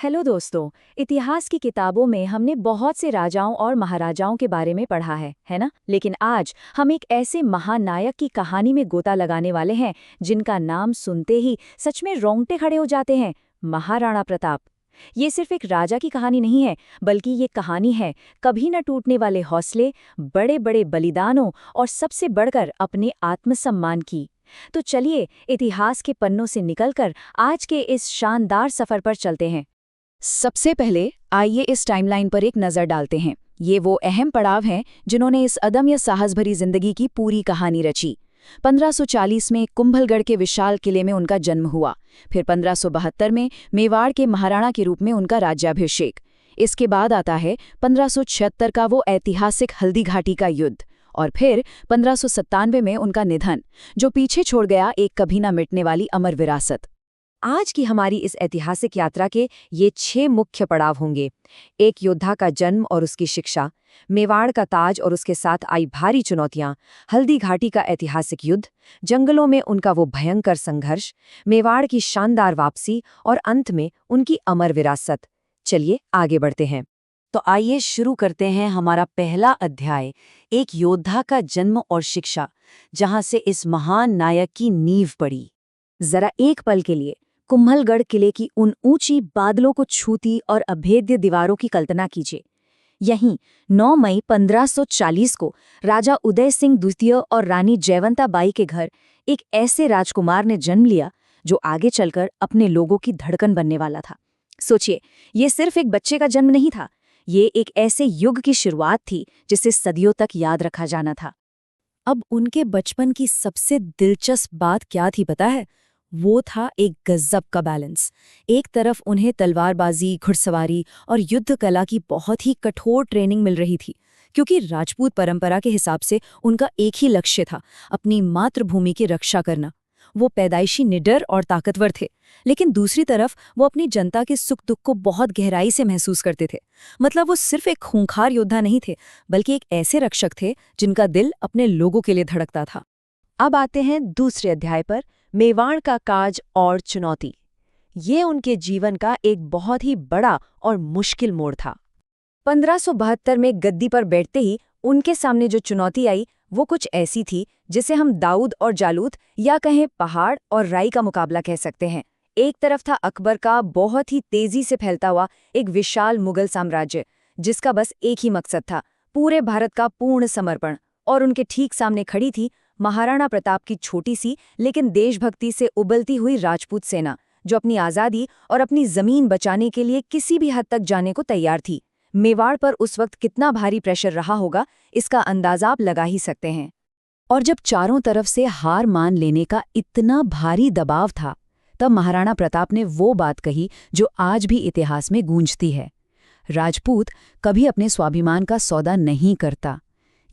Hello दोस्तों। इतिहास की किताबों में हमने बहुत से राजाओं और महाराजाओं के बारे में पढ़ा है ना? लेकिन आज हम एक ऐसे महानायक की कहानी में गोता लगाने वाले हैं जिनका नाम सुनते ही सच में रोंगटे खड़े हो जाते हैं। महाराणा प्रताप। ये सिर्फ एक राजा की कहानी नहीं है, बल्कि ये कहानी है कभी न टूटने वाले हौसले, बड़े बड़े बलिदानों और सबसे बढ़कर अपने आत्मसम्मान की। तो चलिए इतिहास के पन्नों से निकलकर आज के इस शानदार सफर पर चलते हैं। सबसे पहले आइए इस टाइमलाइन पर एक नज़र डालते हैं। ये वो अहम पड़ाव हैं जिन्होंने इस अदम्य साहस भरी जिंदगी की पूरी कहानी रची। 1540 में कुंभलगढ़ के विशाल किले में उनका जन्म हुआ। फिर 1572 में मेवाड़ के महाराणा के रूप में उनका राज्याभिषेक। इसके बाद आता है 1576 का वो ऐतिहासिक हल्दी घाटी का युद्ध, और फिर 1597 में उनका निधन, जो पीछे छोड़ गया एक कभी न मिटने वाली अमर विरासत। आज की हमारी इस ऐतिहासिक यात्रा के ये 6 मुख्य पड़ाव होंगे। एक योद्धा का जन्म और उसकी शिक्षा, मेवाड़ का ताज और उसके साथ आई भारी चुनौतियां, हल्दी घाटी का ऐतिहासिक युद्ध, जंगलों में उनका वो भयंकर संघर्ष, मेवाड़ की शानदार वापसी और अंत में उनकी अमर विरासत। चलिए आगे बढ़ते हैं। तो आइए शुरू करते हैं हमारा पहला अध्याय, एक योद्धा का जन्म और शिक्षा, जहां से इस महान नायक की नींव पड़ी। जरा एक पल के लिए कुंभलगढ़ किले की उन ऊंची बादलों को छूती और अभेद्य दीवारों की कल्पना कीजिए। यहीं 9 मई 1540 को राजा उदय सिंह द्वितीय और रानी जयवंता बाई के घर एक ऐसे राजकुमार ने जन्म लिया जो आगे चलकर अपने लोगों की धड़कन बनने वाला था। सोचिए, ये सिर्फ एक बच्चे का जन्म नहीं था, ये एक ऐसे युग की शुरुआत थी जिसे सदियों तक याद रखा जाना था। अब उनके बचपन की सबसे दिलचस्प बात क्या थी पता है? वो था एक गजब का बैलेंस। एक तरफ उन्हें तलवारबाजी, घुड़सवारी और युद्ध कला की बहुत ही कठोर ट्रेनिंग मिल रही थी, क्योंकि राजपूत परंपरा के हिसाब से उनका एक ही लक्ष्य था, अपनी मातृभूमि की रक्षा करना। वो पैदाइशी निडर और ताकतवर थे, लेकिन दूसरी तरफ वो अपनी जनता के सुख दुख को बहुत गहराई से महसूस करते थे। मतलब वो सिर्फ एक खूंखार योद्धा नहीं थे, बल्कि एक ऐसे रक्षक थे जिनका दिल अपने लोगों के लिए धड़कता था। अब आते हैं दूसरे अध्याय पर, मेवाड़ का काज और चुनौती। ये उनके जीवन का एक बहुत ही बड़ा और मुश्किल मोड़ था। 1572 में गद्दी पर बैठते ही उनके सामने जो चुनौती आई वो कुछ ऐसी थी जिसे हम दाऊद और जालूत या कहें पहाड़ और राई का मुकाबला कह सकते हैं। एक तरफ था अकबर का बहुत ही तेजी से फैलता हुआ एक विशाल मुगल साम्राज्य, जिसका बस एक ही मकसद था, पूरे भारत का पूर्ण समर्पण। और उनके ठीक सामने खड़ी थी महाराणा प्रताप की छोटी सी लेकिन देशभक्ति से उबलती हुई राजपूत सेना, जो अपनी आज़ादी और अपनी जमीन बचाने के लिए किसी भी हद तक जाने को तैयार थी। मेवाड़ पर उस वक्त कितना भारी प्रेशर रहा होगा, इसका अंदाजा आप लगा ही सकते हैं। और जब चारों तरफ से हार मान लेने का इतना भारी दबाव था, तब महाराणा प्रताप ने वो बात कही जो आज भी इतिहास में गूंजती है, राजपूत कभी अपने स्वाभिमान का सौदा नहीं करता।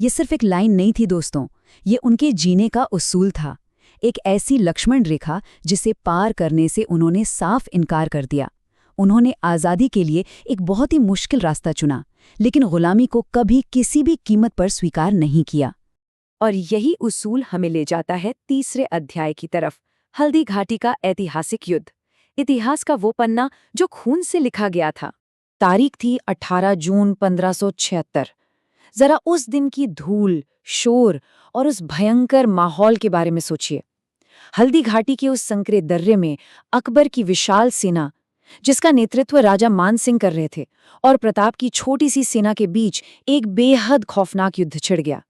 ये सिर्फ एक लाइन नहीं थी दोस्तों, ये उनके जीने का उसूल था। एक ऐसी लक्ष्मण रेखा जिसे पार करने से उन्होंने साफ इनकार कर दिया। उन्होंने आज़ादी के लिए एक बहुत ही मुश्किल रास्ता चुना, लेकिन गुलामी को कभी किसी भी कीमत पर स्वीकार नहीं किया। और यही उसूल हमें ले जाता है तीसरे अध्याय की तरफ, हल्दी घाटी का ऐतिहासिक युद्ध। इतिहास का वो पन्ना जो खून से लिखा गया था। तारीख थी 18 जून 1576। जरा उस दिन की धूल, शोर और उस भयंकर माहौल के बारे में सोचिए। हल्दी घाटी के उस संकरे दर्रे में अकबर की विशाल सेना, जिसका नेतृत्व राजा मान सिंह कर रहे थे, और प्रताप की छोटी सी सेना के बीच एक बेहद खौफनाक युद्ध छिड़ गया।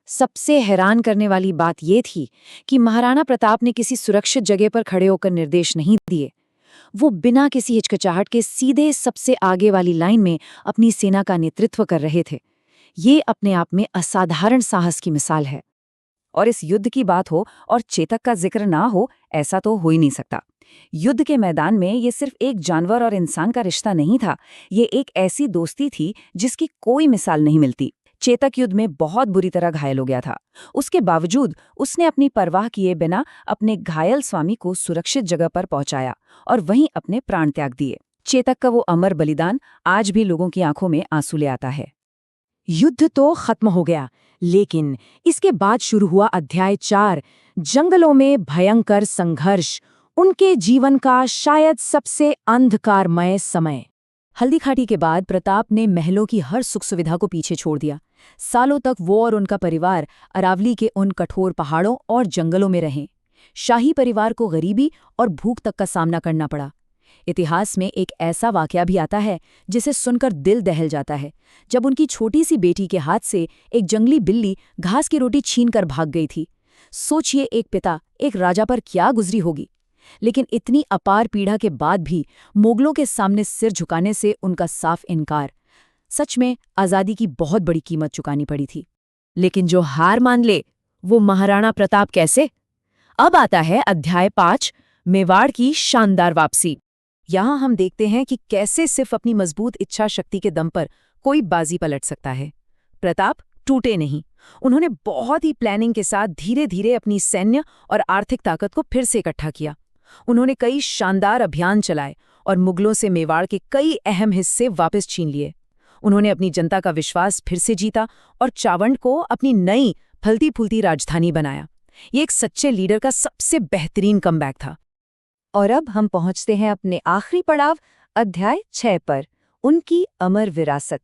सबसे हैरान करने वाली बात यह थी कि महाराणा प्रताप ने किसी सुरक्षित जगह पर खड़े होकर निर्देश नहीं दिए। वो बिना किसी हिचकिचाहट के सीधे सबसे आगे वाली लाइन में अपनी सेना का नेतृत्व कर रहे थे। ये अपने आप में असाधारण साहस की मिसाल है। और इस युद्ध की बात हो और चेतक का जिक्र ना हो, ऐसा तो हो ही नहीं सकता। युद्ध के मैदान में ये सिर्फ एक जानवर और इंसान का रिश्ता नहीं था, ये एक ऐसी दोस्ती थी जिसकी कोई मिसाल नहीं मिलती। चेतक युद्ध में बहुत बुरी तरह घायल हो गया था। उसके बावजूद उसने अपनी परवाह किए बिना अपने घायल स्वामी को सुरक्षित जगह पर पहुंचाया और वहीं अपने प्राण त्याग दिए। चेतक का वो अमर बलिदान आज भी लोगों की आंखों में आंसू ले आता है। युद्ध तो खत्म हो गया, लेकिन इसके बाद शुरू हुआ अध्याय 4, जंगलों में भयंकर संघर्ष, उनके जीवन का शायद सबसे अंधकारमय समय। हल्दी घाटी के बाद प्रताप ने महलों की हर सुख सुविधा को पीछे छोड़ दिया। सालों तक वो और उनका परिवार अरावली के उन कठोर पहाड़ों और जंगलों में रहे। शाही परिवार को गरीबी और भूख तक का सामना करना पड़ा। इतिहास में एक ऐसा वाकया भी आता है जिसे सुनकर दिल दहल जाता है, जब उनकी छोटी सी बेटी के हाथ से एक जंगली बिल्ली घास की रोटी छीनकर भाग गई थी। सोचिए, एक पिता एक राजा पर क्या गुजरी होगी। लेकिन इतनी अपार पीड़ा के बाद भी मुगलों के सामने सिर झुकाने से उनका साफ इनकार। सच में आज़ादी की बहुत बड़ी कीमत चुकानी पड़ी थी। लेकिन जो हार मान ले, वो महाराणा प्रताप कैसे? अब आता है अध्याय 5, मेवाड़ की शानदार वापसी। यहाँ हम देखते हैं कि कैसे सिर्फ अपनी मजबूत इच्छा शक्ति के दम पर कोई बाजी पलट सकता है। प्रताप टूटे नहीं। उन्होंने बहुत ही प्लानिंग के साथ धीरे धीरे अपनी सैन्य और आर्थिक ताकत को फिर से इकट्ठा किया। उन्होंने कई शानदार अभियान चलाए और मुगलों से मेवाड़ के कई अहम हिस्से वापस छीन लिए। उन्होंने अपनी जनता का विश्वास फिर से जीता और चावंड को अपनी नई फलती फूलती राजधानी बनाया। ये एक सच्चे लीडर का सबसे बेहतरीन कमबैक था। और अब हम पहुंचते हैं अपने आखिरी पड़ाव, अध्याय 6 पर, उनकी अमर विरासत।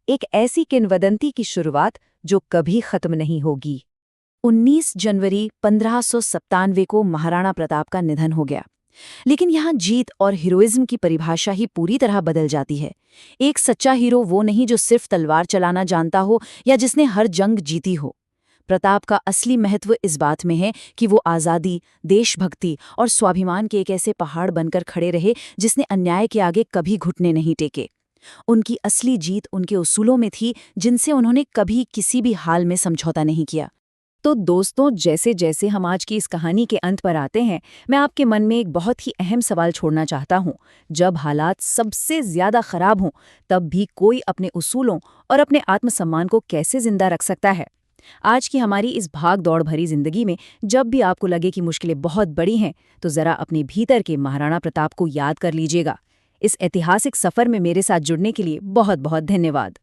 एक ऐसी किंवदंती की शुरुआत जो कभी खत्म नहीं होगी। 19 जनवरी 1597 को महाराणा प्रताप का निधन हो गया। लेकिन यहाँ जीत और हीरोइज्म की परिभाषा ही पूरी तरह बदल जाती है। एक सच्चा हीरो वो नहीं जो सिर्फ तलवार चलाना जानता हो या जिसने हर जंग जीती हो। प्रताप का असली महत्व इस बात में है कि वो आज़ादी, देशभक्ति और स्वाभिमान के एक ऐसे पहाड़ बनकर खड़े रहे जिसने अन्याय के आगे कभी घुटने नहीं टेके। उनकी असली जीत उनके उसूलों में थी, जिनसे उन्होंने कभी किसी भी हाल में समझौता नहीं किया। तो दोस्तों, जैसे जैसे हम आज की इस कहानी के अंत पर आते हैं, मैं आपके मन में एक बहुत ही अहम सवाल छोड़ना चाहता हूँ। जब हालात सबसे ज्यादा खराब हों, तब भी कोई अपने उसूलों और अपने आत्मसम्मान को कैसे जिंदा रख सकता है? आज की हमारी इस भाग दौड़ भरी जिंदगी में जब भी आपको लगे कि मुश्किलें बहुत बड़ी हैं, तो जरा अपने भीतर के महाराणा प्रताप को याद कर लीजिएगा। इस ऐतिहासिक सफर में मेरे साथ जुड़ने के लिए बहुत बहुत धन्यवाद।